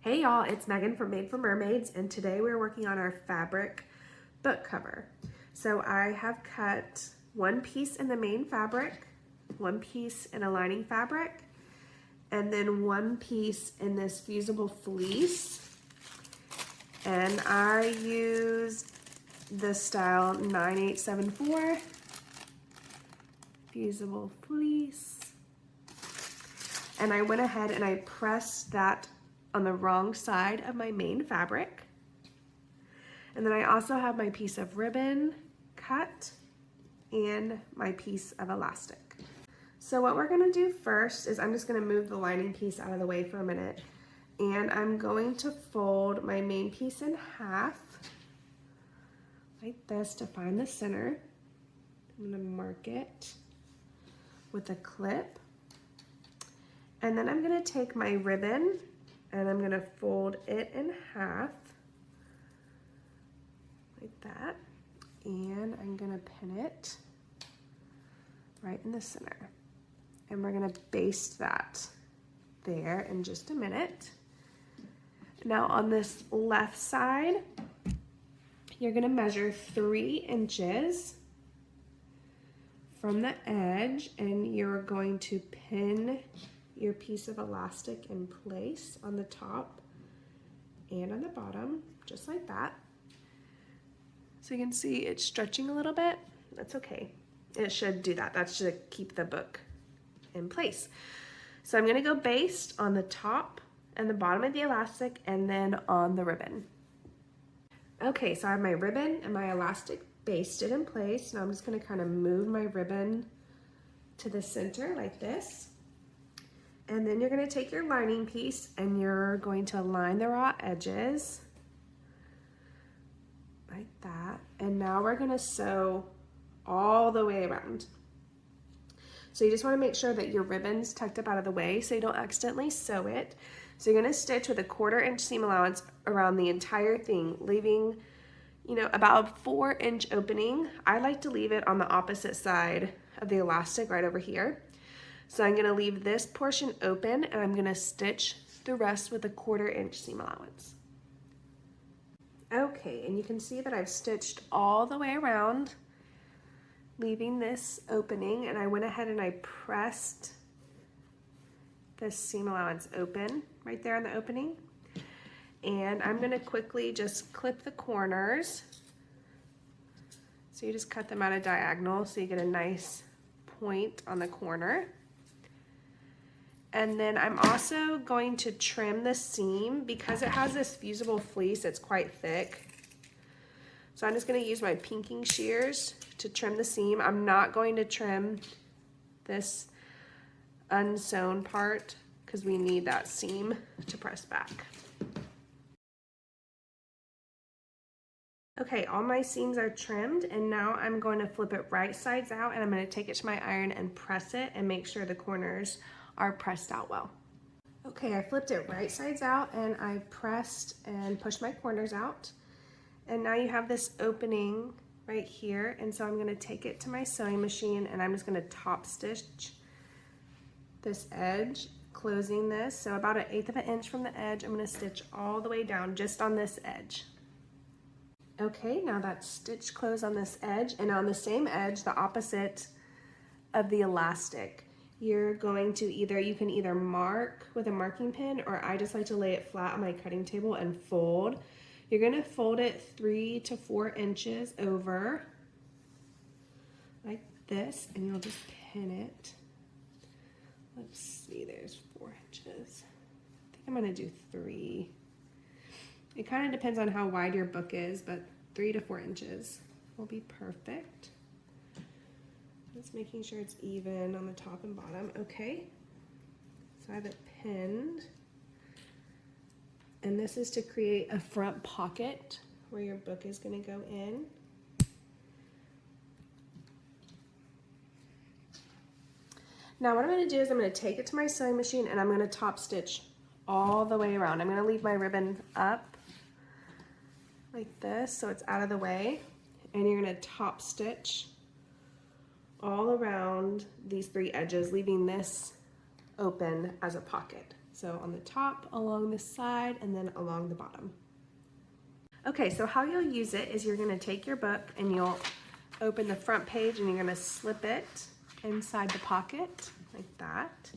Hey y'all, it's Megan from Made for Mermaids, and today we're working on our fabric book cover. So I have cut one piece in the main fabric, one piece in a lining fabric, and then one piece in this fusible fleece. And I used the style 9874 fusible fleece. And I went ahead and I pressed that on the wrong side of my main fabric. And then I also have my piece of ribbon cut and my piece of elastic. So what we're gonna do first is I'm just gonna move the lining piece out of the way for a minute. And I'm going to fold my main piece in half, like this, to find the center. I'm gonna mark it with a clip. And then I'm gonna take my ribbon and I'm gonna fold it in half, like that. And I'm gonna pin it right in the center. And we're gonna baste that there in just a minute. Now on this left side, you're gonna measure 3 inches from the edge, and you're going to pin your piece of elastic in place on the top and on the bottom, just like that. So you can see it's stretching a little bit. That's okay. It should do that. That should keep the book in place. So I'm gonna go baste on the top and the bottom of the elastic and then on the ribbon. Okay, so I have my ribbon and my elastic basted in place. Now I'm just gonna kind of move my ribbon to the center like this. And then you're gonna take your lining piece and you're going to line the raw edges like that. And now we're gonna sew all the way around. So you just wanna make sure that your ribbon's tucked up out of the way so you don't accidentally sew it. So you're gonna stitch with a 1/4 inch seam allowance around the entire thing, leaving, about a 4-inch opening. I like to leave it on the opposite side of the elastic right over here. So I'm gonna leave this portion open and I'm gonna stitch the rest with a 1/4 inch seam allowance. Okay, and you can see that I've stitched all the way around, leaving this opening, and I went ahead and I pressed this seam allowance open right there in the opening. And I'm gonna quickly just clip the corners. So you just cut them at a diagonal so you get a nice point on the corner. And then I'm also going to trim the seam because it has this fusible fleece. It's quite thick. So I'm just gonna use my pinking shears to trim the seam. I'm not going to trim this unsewn part because we need that seam to press back. Okay, all my seams are trimmed, and now I'm going to flip it right sides out, and I'm going to take it to my iron and press it and make sure the corners are pressed out well. Okay, I flipped it right sides out and I pressed and pushed my corners out. And now you have this opening right here, and so I'm going to take it to my sewing machine and I'm just going to top stitch this edge, closing this. So about 1/8 of an inch from the edge, I'm going to stitch all the way down just on this edge. Okay, now that's stitched closed on this edge, and on the same edge, the opposite of the elastic, you're going to you can either mark with a marking pin, or I just like to lay it flat on my cutting table and fold. You're gonna fold it 3 to 4 inches over, like this, and you'll just pin it. Let's see, there's 4 inches. I think I'm gonna do 3. It kind of depends on how wide your book is, but 3 to 4 inches will be perfect. Just making sure it's even on the top and bottom. Okay, so I have it pinned. And this is to create a front pocket where your book is going to go in. Now what I'm going to do is I'm going to take it to my sewing machine and I'm going to top stitch all the way around. I'm going to leave my ribbon up like this so it's out of the way, and you're going to top stitch all around these 3 edges, leaving this open as a pocket. So on the top, along the side, and then along the bottom. Okay, so how you'll use it is you're gonna take your book and you'll open the front page and you're gonna slip it inside the pocket like that.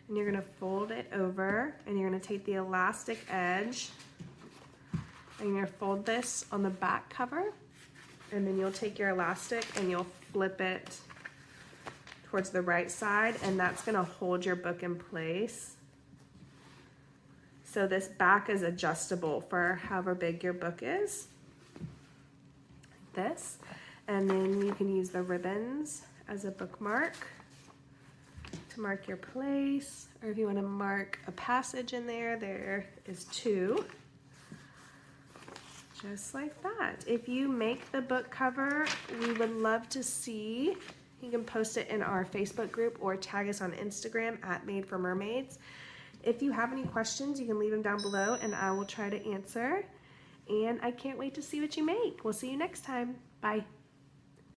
And you're gonna fold it over and you're gonna take the elastic edge and you're gonna fold this on the back cover, and then you'll take your elastic and you'll flip it towards the right side, and that's gonna hold your book in place. So this back is adjustable for however big your book is, like this. And then you can use the ribbons as a bookmark to mark your place, or if you want to mark a passage in there, there is 2. Just like that. If you make the book cover, we would love to see. You can post it in our Facebook group or tag us on Instagram at Made for Mermaids. If you have any questions, you can leave them down below and I will try to answer. And I can't wait to see what you make. We'll see you next time. Bye.